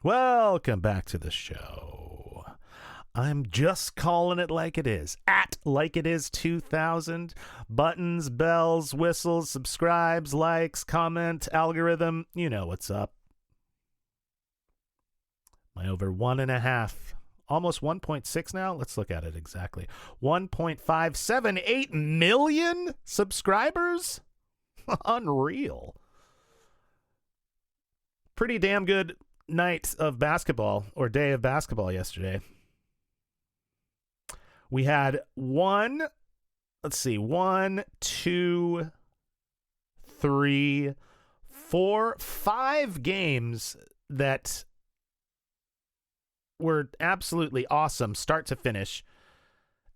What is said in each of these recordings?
Welcome back to the show. I'm just calling it like it is. At Like It Is 2000. Buttons, bells, whistles, subscribes, likes, comment, algorithm. You know what's up. My over 1.5, almost 1.6 now. Let's look at it exactly. 1.578 million subscribers? Unreal. Pretty damn good night of basketball, or day of basketball yesterday. We had one, two, three, four, 5 games that were absolutely awesome start to finish,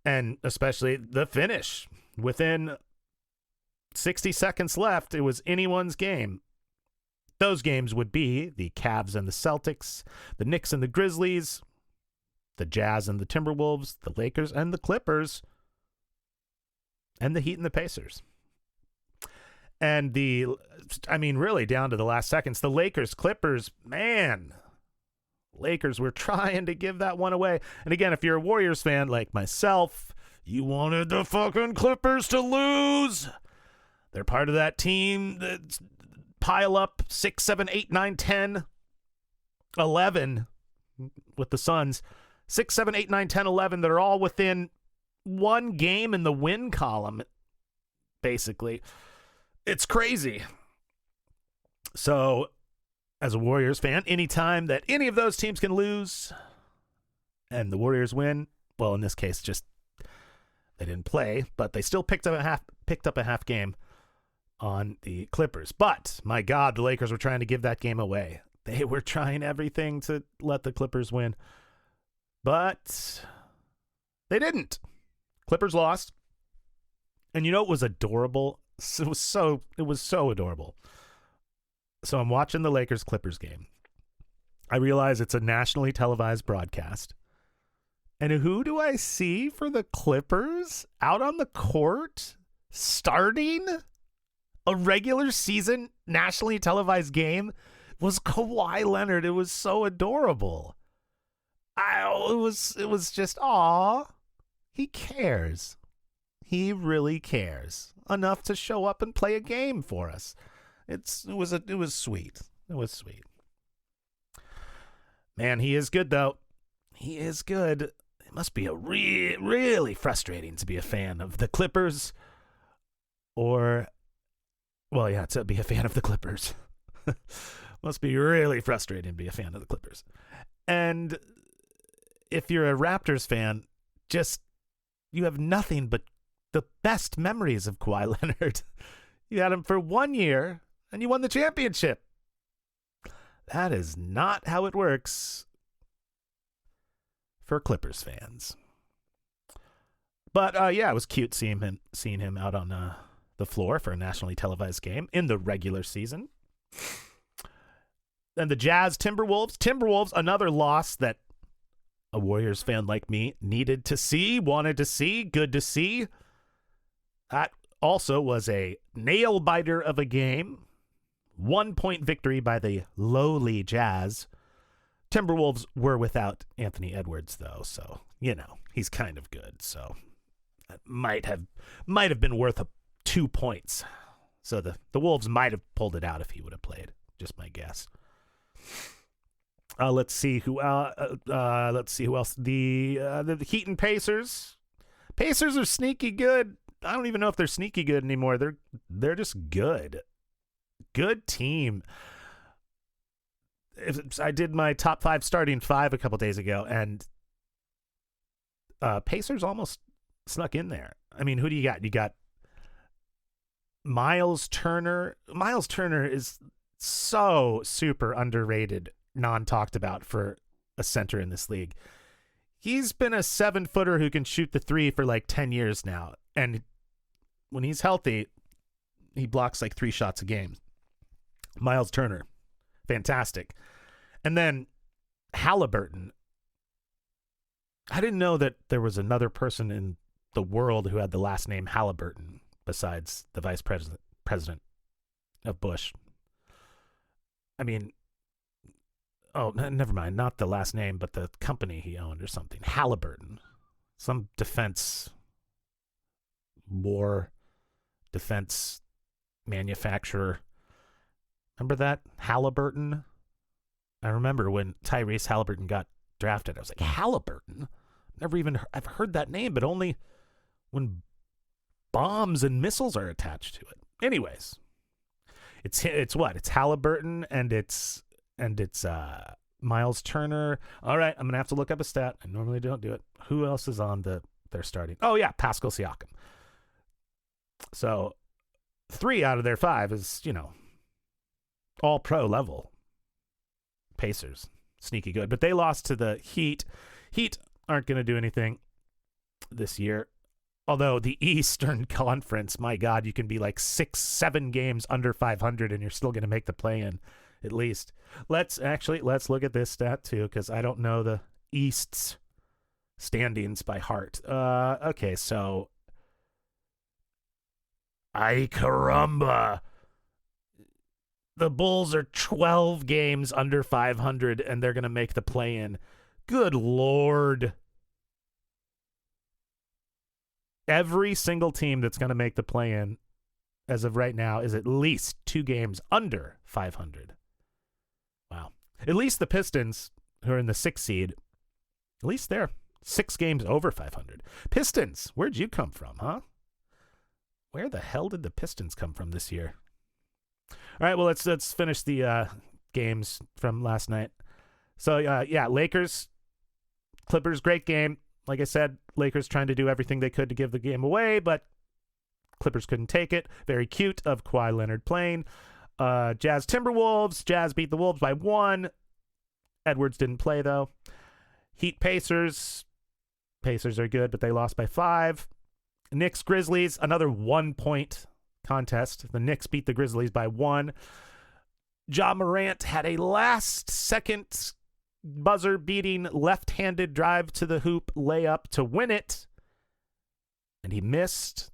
and especially the finish. Within 60 seconds left, it was anyone's game. Those games would be the Cavs and the Celtics, the Knicks and the Grizzlies, the Jazz and the Timberwolves, the Lakers and the Clippers, and the Heat and the Pacers. And really down to the last seconds, the Lakers, Clippers, man, Lakers were trying to give that one away. And again, if you're a Warriors fan like myself, you wanted the fucking Clippers to lose. They're part of that team that's pile up 6, 7, 8, 9, 10, 11 with the Suns. 6, 7, 8, 9, 10, 11 that are all within one game in the win column, basically. It's crazy. So, as a Warriors fan, anytime that any of those teams can lose and the Warriors win, well, in this case, just they didn't play, but they still picked up a half game on the Clippers. But my God, the Lakers were trying to give that game away. They were trying everything to let the Clippers win, but they didn't. Clippers lost. And you know what was adorable? It was so adorable. So I'm watching the Lakers Clippers game. I realize it's a nationally televised broadcast. And who do I see for the Clippers out on the court starting a regular season nationally televised game? Was Kawhi Leonard. It was so adorable. It was just, aw, he cares. He really cares enough to show up and play a game for us. It was sweet. It was sweet. Man, he is good though. He is good. It must be really frustrating to be a fan of the Clippers, or, well, yeah, to be a fan of the Clippers. Must be really frustrating to be a fan of the Clippers. And if you're a Raptors fan, you have nothing but the best memories of Kawhi Leonard. You had him for 1 year, and you won the championship. That is not how it works for Clippers fans. But, yeah, it was cute seeing him out on the floor for a nationally televised game in the regular season. And the Jazz Timberwolves, another loss that a Warriors fan like me needed to see, wanted to see, good to see. That also was a nail-biter of a game. 1-point victory by the lowly Jazz. Timberwolves were without Anthony Edwards, though, so, he's kind of good. So that might have been worth 2 points. So the Wolves might have pulled it out if he would have played. Just my guess. Let's see who else. The Heat and Pacers. Pacers are sneaky good. I don't even know if they're sneaky good anymore. They're just good. Good team. I did my top 5 starting 5 a couple days ago, and Pacers almost snuck in there. I mean, who do you got? You got Myles Turner. Myles Turner is so super underrated, non-talked about for a center in this league. He's been a 7-footer who can shoot the 3 for like 10 years now. And when he's healthy, he blocks like 3 shots a game. Myles Turner, fantastic. And then Halliburton. I didn't know that there was another person in the world who had the last name Halliburton besides the vice president of Bush. I mean, Oh, never mind. Not the last name, but the company he owned or something. Halliburton. Some defense manufacturer. Remember that? Halliburton? I remember when Tyrese Halliburton got drafted. I was like, Halliburton? I've heard that name, but only when bombs and missiles are attached to it. Anyways, it's what? It's Halliburton and it's Myles Turner. All right, I'm gonna have to look up a stat. I normally don't do it. Who else is on their starting? Oh yeah, Pascal Siakam. So 3 out of their 5 is, all pro level. Pacers, sneaky good, but they lost to the Heat. Heat aren't going to do anything this year. Although the Eastern Conference, my God, you can be like 6-7 games under 500 and you're still going to make the play-in, at least. Let's look at this stat too, because I don't know the East's standings by heart. Okay, so ay caramba. The Bulls are 12 games under 500, and they're going to make the play-in. Good Lord. Every single team that's going to make the play-in, as of right now, is at least 2 games under 500. Wow. At least the Pistons, who are in the 6th seed, at least they're 6 games over 500. Pistons, where'd you come from, huh? Where the hell did the Pistons come from this year? All right, well, let's finish the games from last night. So, Lakers, Clippers, great game. Like I said, Lakers trying to do everything they could to give the game away, but Clippers couldn't take it. Very cute of Kawhi Leonard playing. Jazz, Timberwolves. Jazz beat the Wolves by 1. Edwards didn't play, though. Heat, Pacers. Pacers are good, but they lost by 5. Knicks, Grizzlies, another 1-point contest. The Knicks beat the Grizzlies by 1. Ja Morant had a last-second buzzer-beating left-handed drive to the hoop layup to win it, and he missed.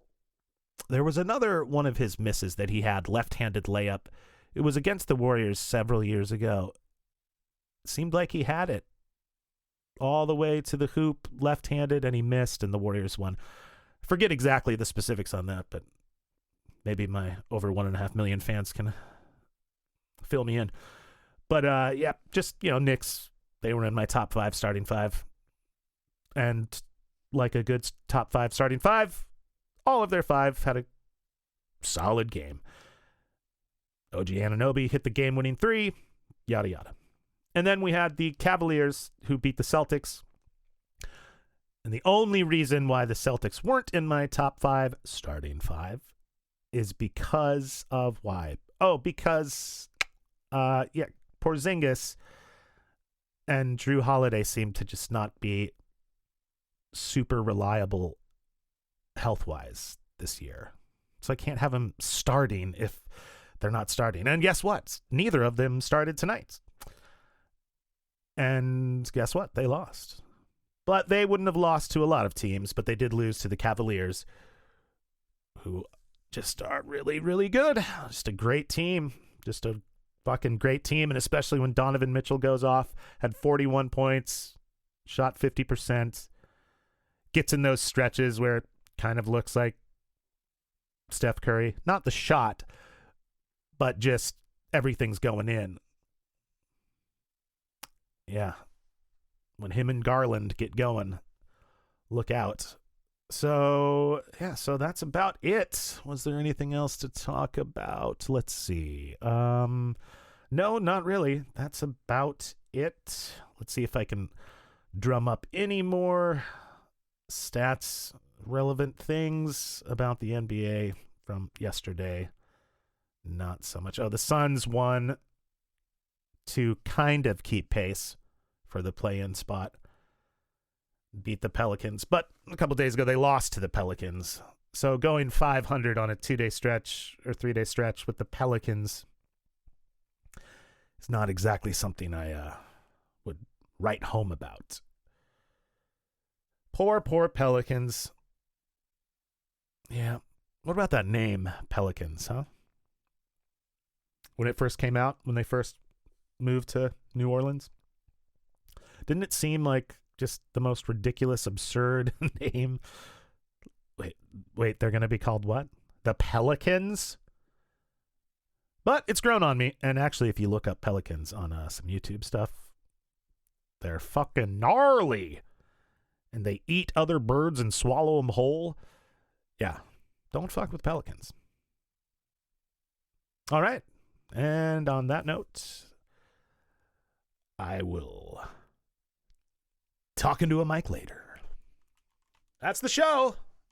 There was another one of his misses that he had, left-handed layup. It was against the Warriors several years ago. It seemed like he had it all the way to the hoop, left-handed, and he missed, and the Warriors won. Forget exactly the specifics on that, but maybe my over 1.5 million fans can fill me in. But, Knicks, they were in my top 5 starting 5. And like a good top 5 starting 5, all of their 5 had a solid game. OG Anunoby hit the game-winning 3, yada, yada. And then we had the Cavaliers, who beat the Celtics. And the only reason why the Celtics weren't in my top 5 starting 5 is because of why? Oh, because, Porzingis and Jrue Holiday seem to just not be super reliable health-wise this year. So I can't have them starting if they're not starting. And guess what? Neither of them started tonight. And guess what? They lost. But they wouldn't have lost to a lot of teams, but they did lose to the Cavaliers, who just are really, really good. Just a great team. Just a fucking great team, and especially when Donovan Mitchell goes off, had 41 points, shot 50%, gets in those stretches where it kind of looks like Steph Curry. Not the shot, but just everything's going in. Yeah. When him and Garland get going, look out. So that's about it. Was there anything else to talk about? Let's see. No, not really. That's about it. Let's see if I can drum up any more stats, relevant things about the NBA from yesterday. Not so much. Oh, the Suns won to kind of keep pace for the play-in spot. Beat the Pelicans, but a couple days ago they lost to the Pelicans. So going 500 on a 2-day stretch or 3-day stretch with the Pelicans is not exactly something I would write home about. Poor Pelicans. Yeah. What about that name, Pelicans, huh? When it first came out, when they first move to New Orleans? Didn't it seem like just the most ridiculous, absurd name? Wait, they're going to be called what? The Pelicans? But it's grown on me. And actually, if you look up Pelicans on some YouTube stuff, they're fucking gnarly. And they eat other birds and swallow them whole. Yeah, don't fuck with Pelicans. All right. And on that note, I will talk into a mic later. That's the show.